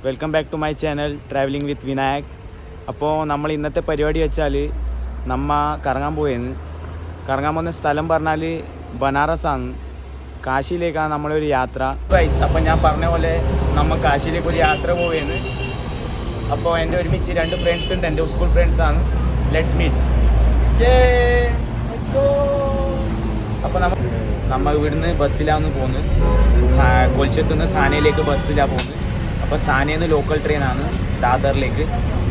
Welcome back to my channel travelling with Vinayak. അപ്പോൾ നമ്മൾ ഇന്നത്തെ പരിപാടി വെച്ചാൽ കറങ്ങാൻ പോകുന്ന സ്ഥലം പറഞ്ഞാൽ ബനാറസാണ്. കാശിയിലേക്കാണ് നമ്മളൊരു യാത്ര. അപ്പോൾ ഞാൻ പറഞ്ഞ പോലെ കാശിയിലേക്ക് ഒരു യാത്ര പോവുകയാണ്. അപ്പോൾ എൻ്റെ ഒരുമിച്ച് 2 ഫ്രണ്ട്സ് ഉണ്ട്, എൻ്റെ സ്കൂൾ ഫ്രണ്ട്സാണ്. Let's meet. അപ്പോൾ നമ്മൾ ഇവിടുന്ന് ബസ്സിലാണ് പോകുന്നത്. കൊൽക്കത്തയിൽ നിന്ന് താനെയിലേക്ക് ബസ്സിലാണ് പോകുന്നത്. അപ്പോൾ താനയിൽ നിന്ന് ലോക്കൽ ട്രെയിനാണ്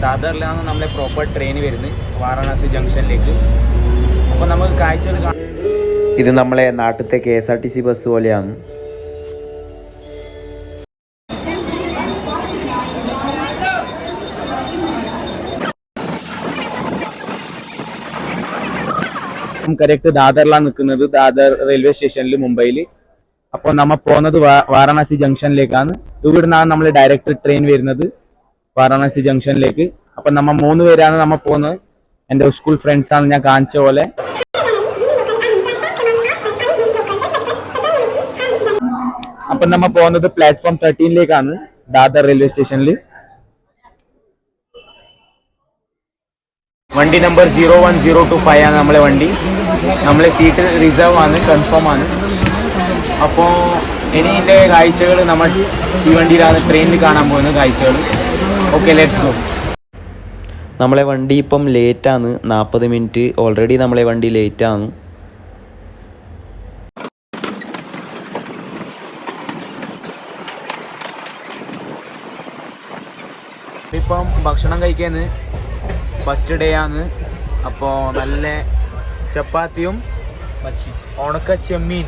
ദാദറിലാണ് നമ്മളെ പ്രോപ്പർ ട്രെയിൻ വരുന്നത് വാരണാസി ജംഗ്ഷനിലേക്ക്. അപ്പോൾ നമുക്ക് കാഴ്ചകൾ കാണാം. ഇത് നമ്മളെ നാട്ടിലത്തെ KSRTC ബസ് പോലെയാണ്. കറക്റ്റ് ദാദറിലാണ് നിൽക്കുന്നത്, ദാദർ റെയിൽവേ സ്റ്റേഷനിൽ മുംബൈയിൽ. അപ്പോൾ നമ്മൾ പോകുന്നത് വാരണാസി ജംഗ്ഷനിലേക്കാണ്. ഇവിടുന്നാണ് നമ്മൾ ഡയറക്റ്റ് ട്രെയിൻ വരുന്നത് വാരണാസി ജംഗ്ഷനിലേക്ക്. അപ്പം 3 പേരാണ് നമ്മൾ പോകുന്നത്. എൻ്റെ സ്കൂൾ ഫ്രണ്ട്സാണ് ഞാൻ കാണിച്ച പോലെ. അപ്പം നമ്മൾ പോകുന്നത് പ്ലാറ്റ്ഫോം 13ലേക്കാണ് ദാദർ റെയിൽവേ സ്റ്റേഷനിൽ. വണ്ടി നമ്പർ 01025 ആണ് നമ്മളെ വണ്ടി. നമ്മളെ സീറ്റ് റിസർവ് ആണ്, കൺഫേം ആണ്. അപ്പോൾ ഇനി ഇതിൻ്റെ കാഴ്ചകൾ നമ്മൾ ഈ വണ്ടിയിലാണ് ട്രെയിനിൽ കാണാൻ പോകുന്ന കാഴ്ചകൾ. Okay, let's go. നമ്മളെ വണ്ടി ഇപ്പം ലേറ്റാണ്, 40 മിനിറ്റ് ഓൾറെഡി നമ്മളെ വണ്ടി ലേറ്റാണ്. ഇപ്പം ഭക്ഷണം കഴിക്കാൻ ഫസ്റ്റ് ഡേ ആണ്. അപ്പോൾ നല്ല ചപ്പാത്തിയും ഉണക്ക ചെമ്മീൻ,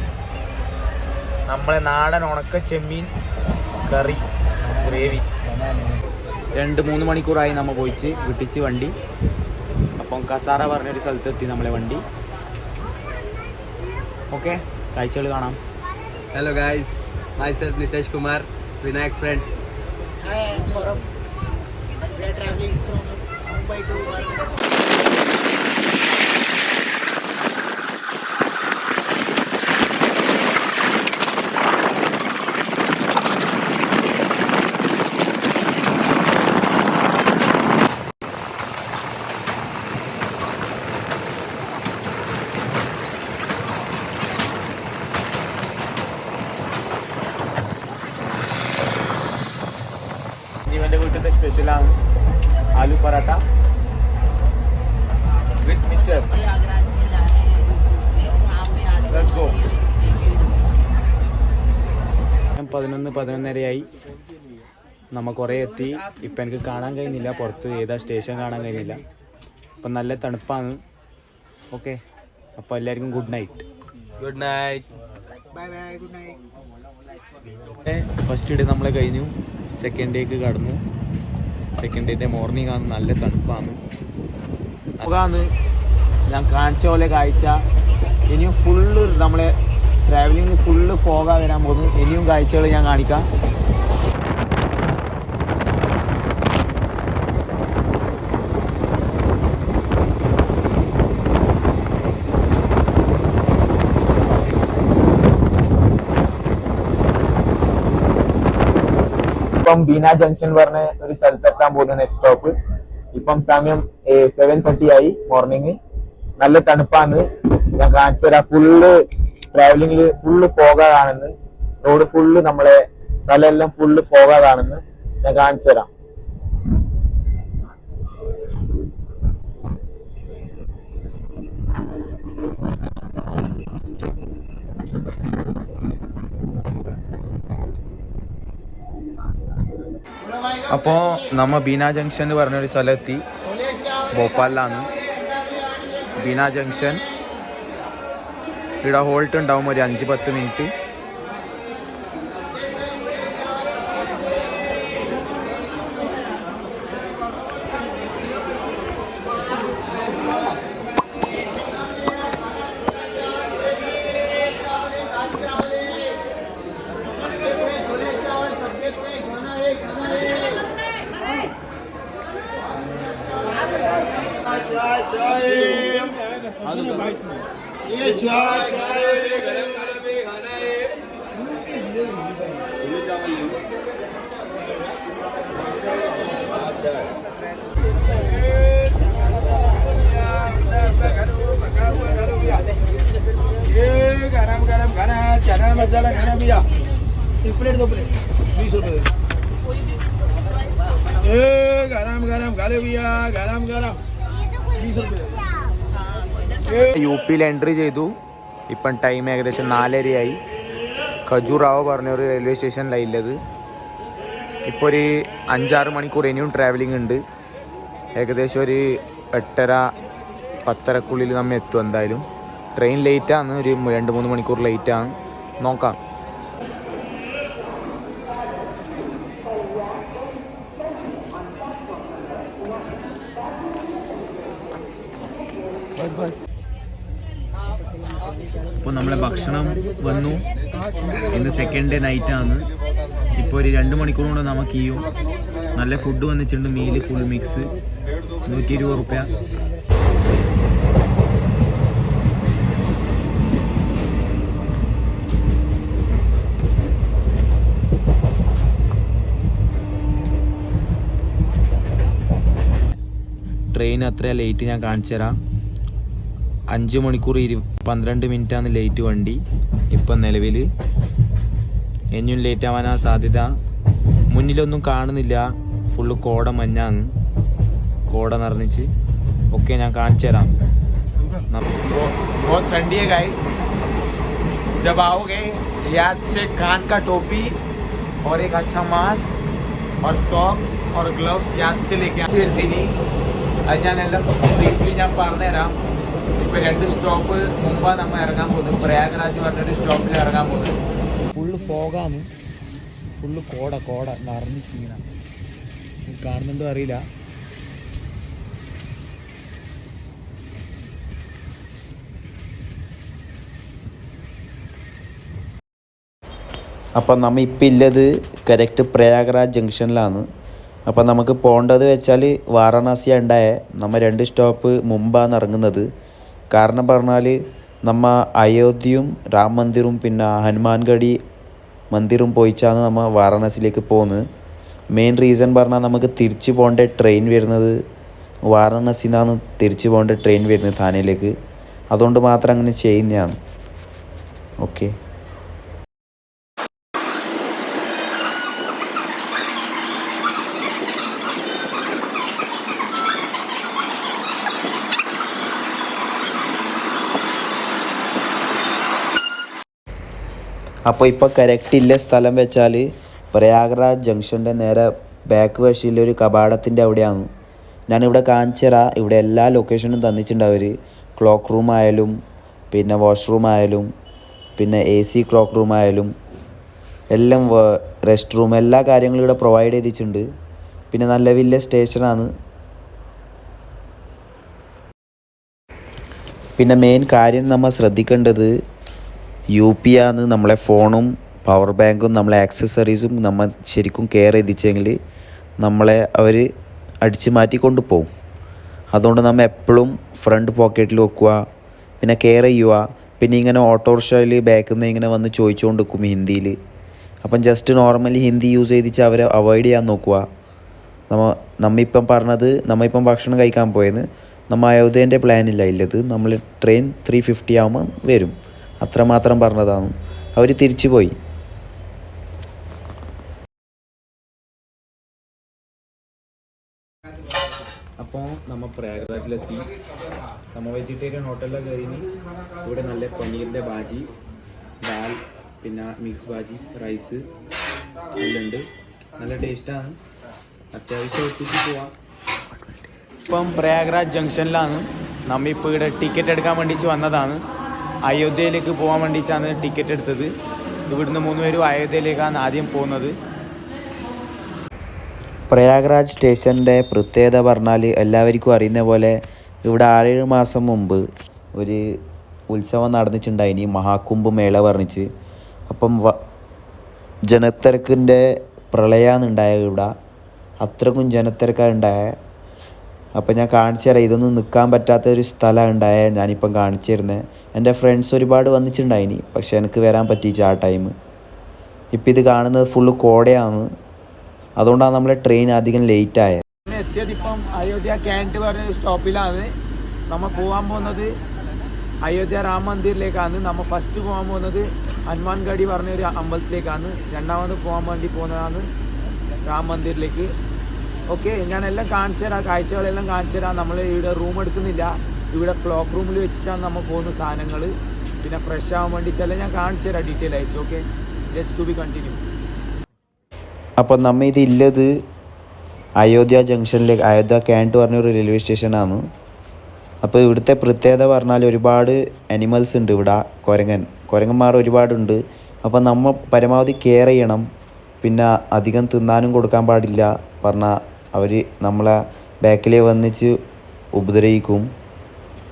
നമ്മളെ നാടൻ ഉണക്ക ചെമ്മീൻ കറി ഗ്രേവി. 2-3 മണിക്കൂറായി നമ്മൾ വിട്ടിച്ച് വണ്ടി. അപ്പം കസാറ പറഞ്ഞൊരു സ്ഥലത്തെത്തി നമ്മളെ വണ്ടി. ഓക്കെ, കാഴ്ചകൾ കാണാം. Hello guys, myself Nitesh Kumar, Vinayak friend. Hi, I am Saurabh. We are traveling from Mumbai to Varanasi. ഇവൻ്റെ വീട്ടിലത്തെ സ്പെഷ്യലാണ് ആലു പറാട്ട വിത്ത് മിക്സർ. Let's go. 11:30 നമ്മൾ കുറേ എത്തി. ഇപ്പം എനിക്ക് കാണാൻ കഴിയുന്നില്ല, പുറത്ത് ഏതാ സ്റ്റേഷൻ കാണാൻ കഴിയുന്നില്ല. അപ്പം നല്ല തണുപ്പാണ്. ഓക്കെ, അപ്പോൾ എല്ലാവർക്കും good night. Good night. Bye bye, good night. First day നമ്മളെ കഴിഞ്ഞു, സെക്കൻഡ് ഡേക്ക് കടന്നു. സെക്കൻഡ് ഡേയുടെ മോർണിംഗ് ആണ്, നല്ല തണുപ്പാണ്. ഞാൻ കാണിച്ച പോലെ കാഴ്ച. ഇനിയും ഫുള്ള് നമ്മളെ ട്രാവലിംഗ് ഫുള്ള് ഫോഗാ വരാൻ പോകുന്നു. ഇനിയും കാഴ്ചകൾ ഞാൻ കാണിക്കാം. ഇപ്പം ബീന ജംഗ്ഷൻ പറഞ്ഞ ഒരു സ്ഥലത്തെത്താൻ പോകുന്ന നെക്സ്റ്റ് സ്റ്റോപ്പ്. ഇപ്പം സമയം 7:30 ആയി മോർണിംഗ്. നല്ല തണുപ്പാണ്. ഞാൻ കാണിച്ചു തരാം. ഫുള്ള് ട്രാവലിംഗില് ഫുള്ള് ഫോഗാ കാണുന്നു. റോഡ് ഫുള്ള് നമ്മളെ സ്ഥലം എല്ലാം ഫുള്ള് ഫോഗാ കാണുന്നു. ഞാൻ കാണിച്ചു തരാം. അപ്പോൾ നമ്മ ബീന ജംഗ്ഷൻ എന്ന് പറഞ്ഞൊരു സ്ഥലമെത്തി. ഭോപ്പാലിലാണ് ബീന ജംഗ്ഷൻ. ഇവിടെ ഹോൾട്ട് ഉണ്ടാവും ഒരു 5-10 മിനിറ്റ്. ये चाय भैया एक प्लेट 2 प्लेट 20 रुपए ए गरम गरम गाले भैया गरम गरम 20 रुपए യു പിയിൽ എൻട്രി ചെയ്തു. ഇപ്പം ടൈം ഏകദേശം 4:30 ഖജുറാവോ പറഞ്ഞൊരു റെയിൽവേ സ്റ്റേഷനിലാണ് ഉള്ളത്. ഇപ്പോൾ ഒരു 5-6 മണിക്കൂർ ഇനിയും ട്രാവലിംഗ് ഉണ്ട്. ഏകദേശം ഒരു 8:30-10:30 നമ്മൾ എത്തും. എന്തായാലും ട്രെയിൻ ലേറ്റാണ്, ഒരു 2-3 മണിക്കൂർ ലേറ്റാണ്. നോക്കാം. ഇപ്പോൾ നമ്മളെ ഭക്ഷണം വന്നു. ഇന്ന് സെക്കൻഡ് ഡേ നൈറ്റാണ്. ഇപ്പോൾ ഒരു 2 മണിക്കൂർ കൊണ്ട് നമുക്ക് ചെയ്യും. നല്ല ഫുഡ് വന്നിട്ടുണ്ട്. മീൽ ഫുൾ മിക്സ് 120 റുപ്യ. ട്രെയിൻ അത്ര ലേറ്റ് ഞാൻ കാണിച്ചു തരാം. 5 മണിക്കൂർ 12 മിനിറ്റാണ് ലേറ്റ് വണ്ടി. ഇപ്പം നിലവിൽ ഇനിയും ലേറ്റ് ആവാനാണ് സാധ്യത. മുന്നിലൊന്നും കാണുന്നില്ല, ഫുള്ള് കോട മഞ്ഞാണ്. കോട നിറഞ്ഞിച്ച് ഓക്കെ ഞാൻ കാണിച്ചു തരാം. बहुत ठंडी है गाइस. जब आओगे याद से कान का टोपी और एक अच्छा मास्क और सॉक्स और ग्लव्स याद से लेके എത്തിനി. അത് ഞാനെല്ലാം ബ്രീഫ്ലി ഞാൻ പറഞ്ഞുതരാം. ഇപ്പോൾ 2 സ്റ്റോപ്പ് മുമ്പാണ് നമ്മൾ ഇറങ്ങാൻ പോകുന്നത്. പ്രയാഗ്രാജ് പറഞ്ഞൊരു സ്റ്റോപ്പിൽ ഇറങ്ങാൻ പോകുന്നത്. ഫുള്ള് ഫോഗാണ്, ഫുള്ള് കോട നിറഞ്ഞ് ചീന. കാണുന്നുണ്ടോ അറിയില്ല. അപ്പം നമ്മൾ ഇപ്പം ഉള്ളത് കറക്റ്റ് പ്രയാഗ്രാജ് ജംഗ്ഷനിലാണ്. അപ്പം നമുക്ക് പോകേണ്ടത് വെച്ചാൽ വാരണാസി ഉണ്ടായ നമ്മൾ 2 സ്റ്റോപ്പ് മുമ്പാണ് ഇറങ്ങുന്നത്. കാരണം പറഞ്ഞാൽ നമ്മ അയോധ്യയും രാം മന്ദിറും പിന്നെ ഹനുമാൻഗഡി മന്ദിറും പോയിച്ചാണ് നമ്മൾ വാരണാസിയിലേക്ക് പോകുന്നത്. മെയിൻ റീസൺ പറഞ്ഞാൽ നമുക്ക് തിരിച്ച് പോകേണ്ട ട്രെയിൻ വരുന്നത് വാരണാസിയിൽ നിന്നാണ് തിരിച്ച് പോകേണ്ട ട്രെയിൻ വരുന്നത് താനയിലേക്ക്. അതുകൊണ്ട് മാത്രം അങ്ങനെ ചെയ്യുന്നതാണ്. ഓക്കെ. അപ്പോൾ ഇപ്പോൾ കറക്റ്റ് ഇല്ല സ്ഥലം വെച്ചാൽ പ്രയാഗ്രാജ് ജംഗ്ഷൻ്റെ നേരെ ബാക്ക് വശിലൊരു കവാടത്തിൻ്റെ അവിടെയാണ്. ഞാനിവിടെ കാണിച്ചു തരാം. ഇവിടെ എല്ലാ ലൊക്കേഷനും തന്നിട്ടുണ്ട് അവർ. ക്ലോക്ക് റൂം ആയാലും പിന്നെ വാഷ്റൂം ആയാലും പിന്നെ AC ക്ലോക്ക് റൂം ആയാലും എല്ലാം റെസ്റ്റ് റൂം എല്ലാ കാര്യങ്ങളും ഇവിടെ പ്രൊവൈഡ് ചെയ്തിട്ടുണ്ട്. പിന്നെ നല്ല വലിയ സ്റ്റേഷനാണ്. പിന്നെ മെയിൻ കാര്യം നമ്മൾ ശ്രദ്ധിക്കേണ്ടത് UP ആണ്. നമ്മളെ ഫോണും പവർ ബാങ്കും നമ്മളെ ആക്സസറീസും നമ്മൾ ശരിക്കും കെയർ ചെയ്തിച്ചെങ്കിൽ നമ്മളെ അവർ അടിച്ച് മാറ്റിക്കൊണ്ട് പോകും. അതുകൊണ്ട് നമ്മൾ എപ്പോഴും ഫ്രണ്ട് പോക്കറ്റിൽ വെക്കുക, പിന്നെ കെയർ ചെയ്യുക. പിന്നെ ഇങ്ങനെ ഓട്ടോറിക്ഷയിൽ ബാക്കിൽ നിന്ന് ഇങ്ങനെ വന്ന് ചോദിച്ചുകൊണ്ട് നിൽക്കും ഹിന്ദിയിൽ. അപ്പം ജസ്റ്റ് നോർമലി ഹിന്ദി യൂസ് ചെയ്തിട്ട് അവരെ അവോയ്ഡ് ചെയ്യാൻ നോക്കുക. നമ്മിപ്പം പറഞ്ഞത് നമ്മളിപ്പം ഭക്ഷണം കഴിക്കാൻ പോയത് നമ്മൾ അയോധ്യേൻ്റെ പ്ലാനില്ല ഇല്ലത്. നമ്മൾ ട്രെയിൻ 3:50 ആകുമ്പോൾ വരും, അത്രമാത്രം പറഞ്ഞതാണ്. അവർ തിരിച്ചു പോയി. അപ്പോൾ നമ്മൾ പ്രയാഗ്രാജിലെത്തി. നമ്മൾ വെജിറ്റേറിയൻ ഹോട്ടലിലൊക്കെ കയറി. ഇവിടെ നല്ല പനീറിൻ്റെ ഭാജി, ദാൽ, പിന്നെ മിക്സ് ഭാജി, റൈസ് എല്ലാം ഉണ്ട്. നല്ല ടേസ്റ്റാണ്. അത്യാവശ്യം എത്തിച്ച് പോവാം. ഇപ്പം പ്രയാഗ്രാജ് ജംഗ്ഷനിലാണ്. നമ്മളിപ്പോൾ ഇവിടെ ടിക്കറ്റ് എടുക്കാൻ വേണ്ടിയിട്ട് വന്നതാണ്. അയോധ്യയിലേക്ക് പോകാൻ വേണ്ടിയിട്ടാണ് ടിക്കറ്റ് എടുത്തത്. ഇവിടുന്ന് 3 പേരും അയോധ്യയിലേക്കാണ് ആദ്യം പോകുന്നത്. പ്രയാഗ്രാജ് സ്റ്റേഷൻ്റെ പ്രത്യേകത പറഞ്ഞാൽ എല്ലാവർക്കും അറിയുന്ന പോലെ ഇവിടെ 6-7 മാസം മുമ്പ് ഒരു ഉത്സവം നടന്നിട്ടുണ്ടായിനി, മഹാകുംഭ് മേള പറഞ്ഞിട്ട്. അപ്പം ജനത്തിരക്കിൻ്റെ പ്രളയമാണ് ഉണ്ടായത് ഇവിടെ. അത്രക്കും ജനത്തിരക്കാണ് ഉണ്ടായത്. അപ്പം ഞാൻ കാണിച്ചു തരാം. ഇതൊന്നും നിൽക്കാൻ പറ്റാത്ത ഒരു സ്ഥലമാണ് ഉണ്ടായത്. ഞാനിപ്പം കാണിച്ചു തരുന്നത്. എൻ്റെ ഫ്രണ്ട്സ് ഒരുപാട് വന്നിട്ടുണ്ടായിനി, പക്ഷേ എനിക്ക് വരാൻ പറ്റിയില്ല ആ ടൈം. ഇപ്പം ഇത് കാണുന്നത് ഫുള്ള് കോടയാണ്. അതുകൊണ്ടാണ് നമ്മളെ ട്രെയിൻ അധികം ലേറ്റായത്. എത്തിയത് ഇപ്പം അയോധ്യ ക്യാൻറ്റ് പറഞ്ഞ സ്റ്റോപ്പിലാണ്. നമ്മൾ പോകാൻ പോകുന്നത് അയോധ്യ രാം മന്ദിറിലേക്കാണ്. നമ്മൾ ഫസ്റ്റ് പോകാൻ പോകുന്നത് ഹനുമാൻഗാഡി പറഞ്ഞൊരു അമ്പലത്തിലേക്കാണ്. രണ്ടാമത് പോകാൻ വേണ്ടി പോകുന്നതാണ് രാം മന്ദിറിലേക്ക്. ഓക്കെ, ഞാനെല്ലാം കാണിച്ചു തരാം, കാഴ്ചകളെല്ലാം കാണിച്ചു തരാം. നമ്മൾ ഇവിടെ റൂം എടുക്കുന്നില്ല, ഇവിടെ ക്ലോക്ക് റൂമിൽ വെച്ചിട്ടാണ് നമ്മൾ പോകുന്ന സാധനങ്ങൾ. പിന്നെ ഫ്രഷ് ആവാൻ വേണ്ടി ചില ഞാൻ കാണിച്ചു തരാം ഡീറ്റെയിൽ അയച്ചു. Okay, let's to be continue. അപ്പോൾ നമ്മൾ ഇതില്ലത് അയോധ്യ ജംഗ്ഷനിലേക്ക്, അയോധ്യ ക്യാൻറ്റ് പറഞ്ഞൊരു റെയിൽവേ സ്റ്റേഷനാണ്. അപ്പോൾ ഇവിടുത്തെ പ്രത്യേകത പറഞ്ഞാൽ ഒരുപാട് അനിമൽസ് ഉണ്ട് ഇവിടെ. കുരങ്ങന്മാർ ഒരുപാടുണ്ട്. അപ്പോൾ നമ്മൾ പരമാവധി കെയർ ചെയ്യണം. പിന്നെ അധികം തിന്നാനും കൊടുക്കാൻ പാടില്ല. പറഞ്ഞാൽ അവർ നമ്മളെ ബാക്കിൽ വന്നിച്ച് ഉപദ്രവിക്കും.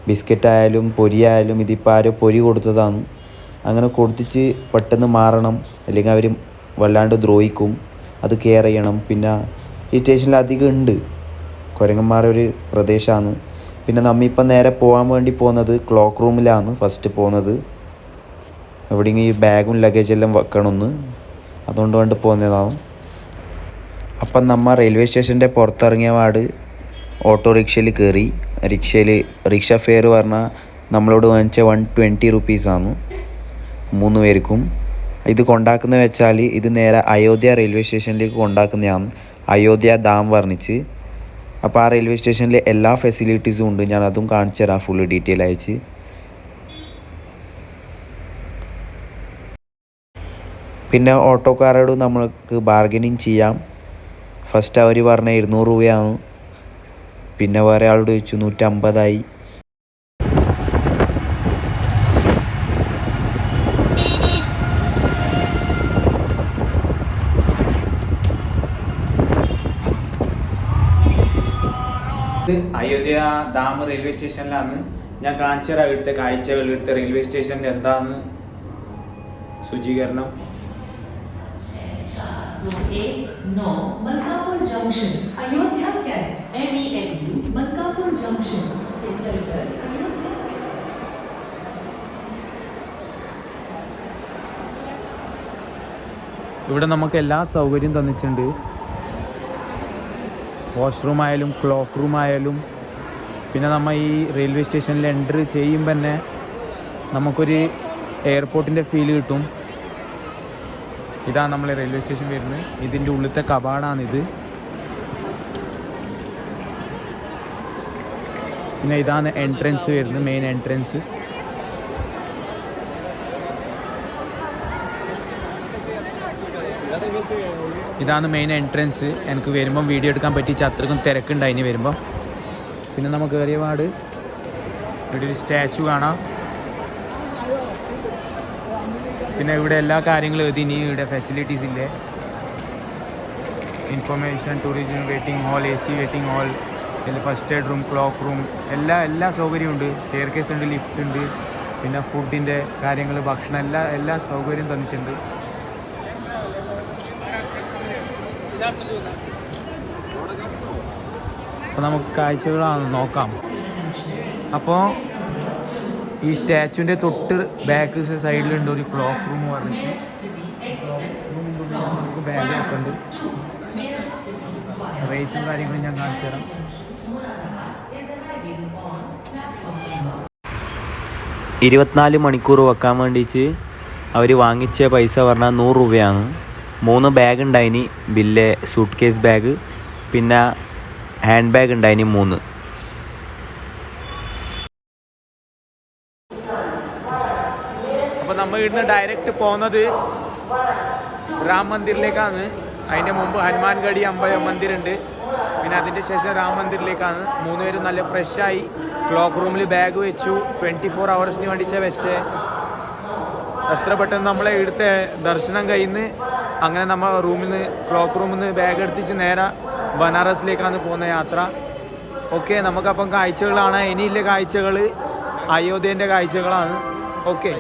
ബിസ്ക്കറ്റായാലും പൊരിയായാലും ഇതിപ്പോൾ ആരോ പൊരി കൊടുത്തതാണ്. അങ്ങനെ കൊടുത്തിട്ട് പെട്ടെന്ന് മാറണം, അല്ലെങ്കിൽ അവർ വല്ലാണ്ട് ദ്രോഹിക്കും. അത് കെയർ ചെയ്യണം. പിന്നെ ഈ സ്റ്റേഷനിൽ അധികം ഉണ്ട്, കുരങ്ങന്മാരുടെ ഒരു പ്രദേശമാണ്. പിന്നെ നമ്മളിപ്പം നേരെ പോകാൻ വേണ്ടി പോകുന്നത് ക്ലോക്ക് റൂമിലാണ് ഫസ്റ്റ് പോകുന്നത്. എവിടെയെങ്കിലും ഈ ബാഗും ലഗേജെല്ലാം വെക്കണമെന്ന്, അതുകൊണ്ട് വേണ്ടി പോകുന്നതാണ്. അപ്പം നമ്മൾ റെയിൽവേ സ്റ്റേഷൻ്റെ പുറത്തിറങ്ങിയ പാട് ഓട്ടോറിക്ഷയിൽ കയറി. റിക്ഷ ഫെയർ പറഞ്ഞാൽ നമ്മളോട് വാങ്ങിച്ച 120 റുപ്പീസാണ് 3 പേർക്കും. ഇത് കൊണ്ടാക്കുന്നത് വെച്ചാൽ ഇത് നേരെ അയോധ്യ റെയിൽവേ സ്റ്റേഷനിലേക്ക് കൊണ്ടാക്കുന്നതാണ്, അയോധ്യ ധാം വർണ്ണിച്ച്. അപ്പോൾ ആ റെയിൽവേ സ്റ്റേഷനിൽ എല്ലാ ഫെസിലിറ്റീസും ഉണ്ട്. ഞാൻ അതും കാണിച്ചു തരാം ഫുള്ള് ഡീറ്റെയിൽ അയച്ച്. പിന്നെ ഓട്ടോക്കാരോട് നമ്മൾക്ക് ബാർഗനിങ് ചെയ്യാം. ഫസ്റ്റ് അവർ പറഞ്ഞ 200 രൂപയാണ്. പിന്നെ വേറെ ആളോട് ചോദിച്ചു 150 അയോധ്യ ഡാം റെയിൽവേ സ്റ്റേഷനിലാണ്. ഞാൻ കാണിച്ചു തരാം ഇവിടുത്തെ കാഴ്ചകൾ, ഇവിടുത്തെ റെയിൽവേ സ്റ്റേഷൻ്റെ എന്താണ് ശുചീകരണം. No, Malkapur Junction, Ayodhya Kent, MEMU, Malkapur Junction, से चलकर अयोध्या ഇവിടെ നമുക്ക് എല്ലാ സൗകര്യവും തന്നിട്ടുണ്ട്. വാഷ്റൂം ആയാലും ക്ലോക്ക് റൂം ആയാലും. പിന്നെ നമ്മൾ ഈ റെയിൽവേ സ്റ്റേഷനിൽ എൻട്രി ചെയ്യുമ്പോൾ തന്നെ നമുക്കൊരു എയർപോർട്ടിൻ്റെ ഫീല് കിട്ടും. ഇതാണ് നമ്മൾ റെയിൽവേ സ്റ്റേഷൻ വരുന്നത്. ഇതിൻ്റെ ഉള്ളിലത്തെ കവാടമാണിത്. പിന്നെ ഇതാണ് എൻട്രൻസ് വരുന്നത്, മെയിൻ എൻട്രൻസ്. ഇതാണ് മെയിൻ എൻട്രൻസ്. എനിക്ക് വരുമ്പം വീഡിയോ എടുക്കാൻ പറ്റിച്ച അത്രക്കും തിരക്കുണ്ടായിന് വരുമ്പം. പിന്നെ നമുക്ക് കയറിയ പാട് ഇവിടെ ഒരു സ്റ്റാച്ചു കാണാം. പിന്നെ ഇവിടെ എല്ലാ കാര്യങ്ങളും എഴുതി. ഇവിടെ ഫെസിലിറ്റീസ് ഇല്ലേ, information, tourism, waiting hall, AC waiting hall, ഇതിൽ first aid room, cloak room, എല്ലാ സൗകര്യമുണ്ട്. സ്റ്റെയർ കേസ് ഉണ്ട്, ലിഫ്റ്റ് ഉണ്ട്. പിന്നെ ഫുഡിൻ്റെ കാര്യങ്ങൾ, ഭക്ഷണം, എല്ലാ സൗകര്യവും തന്നിട്ടുണ്ട്. അപ്പോൾ നമുക്ക് കാഴ്ചകളാണ് നോക്കാം. അപ്പോൾ ഈ സ്റ്റാച്ചുവിൻ്റെ തൊട്ട് ബാക്ക് സൈഡിലുണ്ട് ഒരു ക്ലോക്ക് റൂം പറഞ്ഞിട്ട്. റൂമിൻ്റെ ഉള്ളിൽ നമുക്ക് ബാഗ് ഒക്കെ ഉണ്ട്. റേറ്റും കാര്യങ്ങളും ഞാൻ കാണിച്ചു തരാം. ഇരുപത്തിനാല് മണിക്കൂർ വെക്കാൻ വേണ്ടിയിട്ട് അവർ വാങ്ങിച്ച പൈസ പറഞ്ഞാൽ 100 രൂപയാണ്. 3 ബാഗ് ഉണ്ടായിനി, ബില്ല് സൂട്ട് കേസ് ബാഗ്, പിന്നെ ഹാൻഡ് ബാഗ് ഉണ്ടായിനി 3. അപ്പോൾ നമ്മൾ ഇവിടുന്ന് ഡയറക്റ്റ് പോകുന്നത് രാം മന്ദിറിലേക്കാണ്. അതിൻ്റെ മുമ്പ് ഹനുമാൻഗഡി മന്ദിറുണ്ട്. പിന്നെ അതിൻ്റെ ശേഷം രാം മന്ദിറിലേക്കാണ്. 3 പേരും നല്ല ഫ്രഷായി ക്ലോക്ക് റൂമിൽ ബാഗ് വെച്ചു. 24 ഹവേഴ്സിന് വേണ്ടിച്ചാണ് വെച്ചേ. എത്ര പെട്ടെന്ന് നമ്മളെ ഇവിടുത്തെ ദർശനം കഴിയുന്നു. അങ്ങനെ നമ്മൾ ക്ലോക്ക് റൂമിൽ നിന്ന് ബാഗ് എടുത്തിച്ച് നേരെ ബനാറസിലേക്കാണ് പോകുന്ന യാത്ര. ഓക്കെ, നമുക്കപ്പം കാഴ്ചകളാണ്. ഇനിയില്ല കാഴ്ചകൾ അയോധ്യേൻ്റെ കാഴ്ചകളാണ്. ഓക്കെ.